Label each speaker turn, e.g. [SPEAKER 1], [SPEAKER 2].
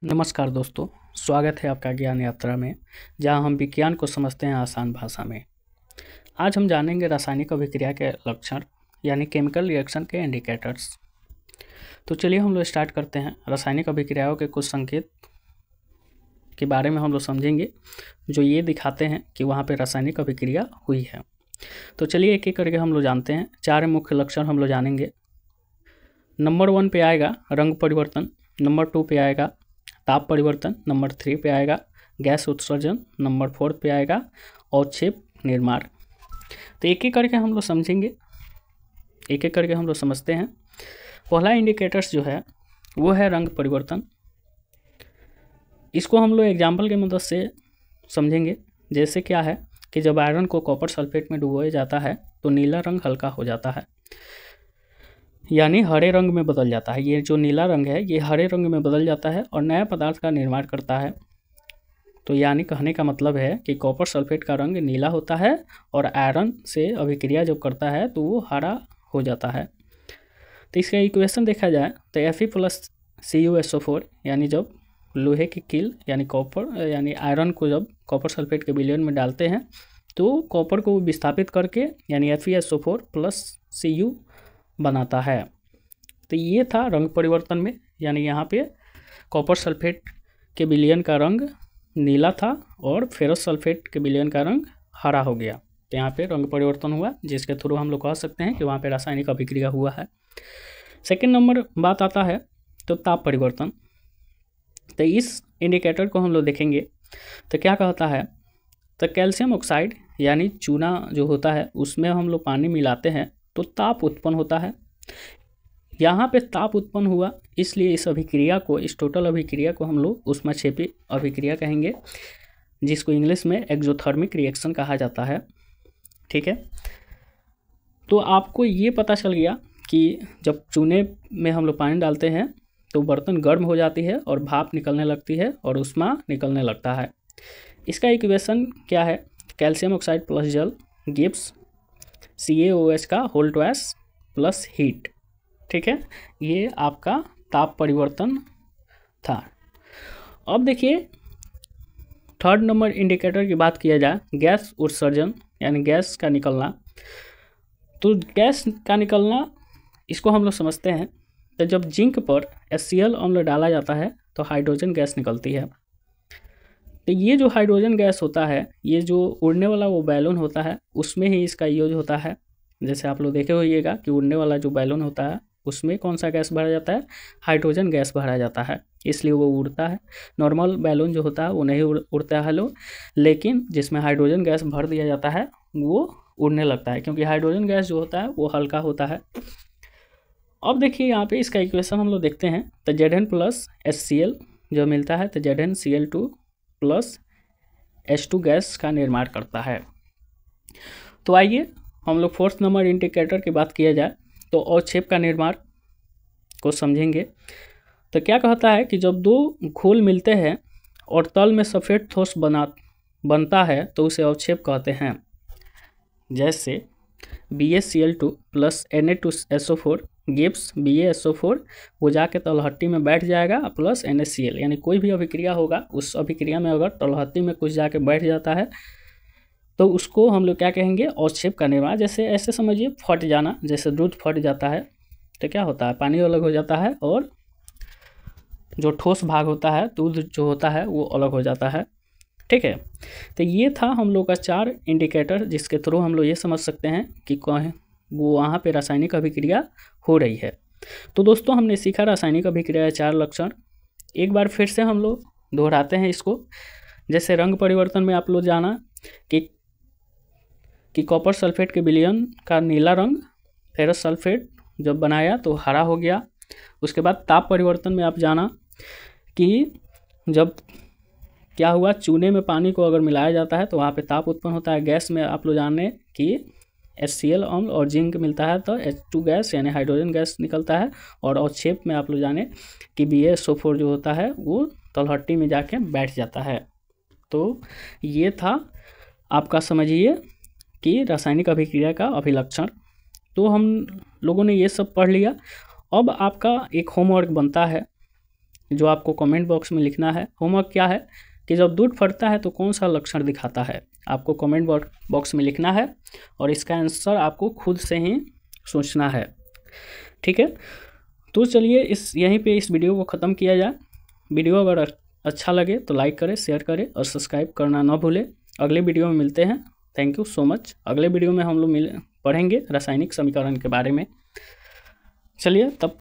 [SPEAKER 1] नमस्कार दोस्तों, स्वागत है आपका ज्ञान यात्रा में, जहां हम विज्ञान को समझते हैं आसान भाषा में। आज हम जानेंगे रासायनिक अभिक्रिया के लक्षण यानी केमिकल रिएक्शन के इंडिकेटर्स। तो चलिए हम लोग स्टार्ट करते हैं। रासायनिक अभिक्रियाओं के कुछ संकेत के बारे में हम लोग समझेंगे, जो ये दिखाते हैं कि वहाँ पर रासायनिक अभिक्रिया हुई है। तो चलिए एक एक करके हम लोग जानते हैं। 4 मुख्य लक्षण हम लोग जानेंगे। नंबर 1 पे आएगा रंग परिवर्तन, नंबर 2 पे आएगा ताप परिवर्तन, नंबर 3 पे आएगा गैस उत्सर्जन, नंबर 4 पे आएगा अवक्षेप निर्माण। तो एक एक करके हम लोग समझेंगे, एक एक करके हम लोग समझते हैं। पहला इंडिकेटर्स जो है वो है रंग परिवर्तन। इसको हम लोग एग्जाम्पल के मदद से समझेंगे। जैसे क्या है कि जब आयरन को कॉपर सल्फेट में डुबोया जाता है तो नीला रंग हल्का हो जाता है, यानी हरे रंग में बदल जाता है। ये जो नीला रंग है ये हरे रंग में बदल जाता है और नया पदार्थ का निर्माण करता है। तो यानी कहने का मतलब है कि कॉपर सल्फेट का रंग नीला होता है और आयरन से अभिक्रिया जब करता है तो वो हरा हो जाता है। तो इसका इक्वेशन देखा जाए तो Fe+CuSO4 यानी जब लोहे की कील यानी कॉपर यानी आयरन को जब कॉपर सल्फेट के विलयन में डालते हैं तो कॉपर को विस्थापित करके यानी FeSO4+Cu बनाता है। तो ये था रंग परिवर्तन में, यानी यहाँ पे कॉपर सल्फेट के विलयन का रंग नीला था और फेरस सल्फेट के विलयन का रंग हरा हो गया। तो यहाँ पे रंग परिवर्तन हुआ, जिसके थ्रू हम लोग कह सकते हैं कि वहाँ पे रासायनिक अभिक्रिया हुआ है। सेकेंड नंबर बात आता है तो ताप परिवर्तन। तो इस इंडिकेटर को हम लोग देखेंगे तो क्या कहता है, तो कैल्शियम ऑक्साइड यानी चूना जो होता है उसमें हम लोग पानी मिलाते हैं तो ताप उत्पन्न होता है। यहाँ पे ताप उत्पन्न हुआ, इसलिए इस अभिक्रिया को, इस टोटल अभिक्रिया को हम लोग ऊष्माक्षेपी अभिक्रिया कहेंगे, जिसको इंग्लिश में एक्सोथर्मिक रिएक्शन कहा जाता है। ठीक है, तो आपको ये पता चल गया कि जब चूने में हम लोग पानी डालते हैं तो बर्तन गर्म हो जाती है और भाप निकलने लगती है और ऊष्मा निकलने लगता है। इसका इक्वेशन क्या है, कैल्शियम ऑक्साइड प्लस जल गिव्स CaOH का होल ट्वाइस प्लस हीट। ठीक है, ये आपका ताप परिवर्तन था। अब देखिए थर्ड नंबर इंडिकेटर की बात किया जाए, गैस उत्सर्जन यानी गैस का निकलना। तो गैस का निकलना इसको हम लोग समझते हैं। तो जब जिंक पर HCl अम्ल डाला जाता है तो हाइड्रोजन गैस निकलती है। तो ये जो हाइड्रोजन गैस होता है, ये जो उड़ने वाला वो बैलून होता है उसमें ही इसका यूज होता है। जैसे आप लोग देखे होइएगा कि उड़ने वाला जो बैलून होता है उसमें कौन सा गैस भरा जाता है, हाइड्रोजन गैस भरा जाता है, इसलिए वो उड़ता है। नॉर्मल बैलून जो होता है वो नहीं उड़ता है लोग, लेकिन जिसमें हाइड्रोजन गैस भर दिया जाता है वो उड़ने लगता है, क्योंकि हाइड्रोजन गैस जो होता है वो हल्का होता है। अब देखिए यहाँ पे इसका इक्वेशन हम लोग देखते हैं। तो Zn+HCl जो मिलता है तो ZnCl2+H2 गैस का निर्माण करता है। तो आइए हम लोग फोर्थ नंबर इंडिकेटर की बात किया जाए तो अवक्षेप का निर्माण को समझेंगे। तो क्या कहता है कि जब दो घोल मिलते हैं और तल में सफ़ेद ठोस बनता है तो उसे अवक्षेप कहते हैं। जैसे BaCl2+Na2SO4 गिव्स BaSO4, वो जाके तलहट्टी में बैठ जाएगा प्लस NaCl, यानी कोई भी अभिक्रिया होगा उस अभिक्रिया में अगर तलहट्टी में कुछ जाके बैठ जाता है तो उसको हम लोग क्या कहेंगे, अवक्षेप का निर्माण। जैसे ऐसे समझिए फट जाना, जैसे दूध फट जाता है तो क्या होता है, पानी अलग हो जाता है और जो ठोस भाग होता है, दूध जो होता है वो अलग हो जाता है। ठीक है, तो ये था हम लोग का 4 इंडिकेटर, जिसके थ्रू हम लोग ये समझ सकते हैं कि वो वहाँ पे रासायनिक अभिक्रिया हो रही है। तो दोस्तों हमने सीखा रासायनिक अभिक्रिया 4 लक्षण। एक बार फिर से हम लोग दोहराते हैं इसको। जैसे रंग परिवर्तन में आप लोग जाना कि कॉपर सल्फेट के विलयन का नीला रंग फेरस सल्फेट जब बनाया तो हरा हो गया। उसके बाद ताप परिवर्तन में आप जाना कि जब क्या हुआ, चूने में पानी को अगर मिलाया जाता है तो वहाँ पे ताप उत्पन्न होता है। गैस में आप लोग जाने कि HCl अम्ल और जिंक मिलता है तो H2 गैस यानी हाइड्रोजन गैस निकलता है। और अवक्षेप में आप लोग जाने कि BaSO4 जो होता है वो तलहट्टी में जाके बैठ जाता है। तो ये था आपका, समझिए कि रासायनिक अभिक्रिया का अभिलक्षण। तो हम लोगों ने ये सब पढ़ लिया। अब आपका एक होमवर्क बनता है जो आपको कमेंट बॉक्स में लिखना है। होमवर्क क्या है कि जब दूध फटता है तो कौन सा लक्षण दिखाता है, आपको कमेंट बॉक्स में लिखना है और इसका आंसर आपको खुद से ही सोचना है। ठीक है, तो चलिए यहीं पे इस वीडियो को ख़त्म किया जाए। वीडियो अगर अच्छा लगे तो लाइक करें, शेयर करें और सब्सक्राइब करना ना भूलें। अगले वीडियो में मिलते हैं। Thank you so much. अगले वीडियो में हम लोग पढ़ेंगे रासायनिक समीकरण के बारे में। चलिए तब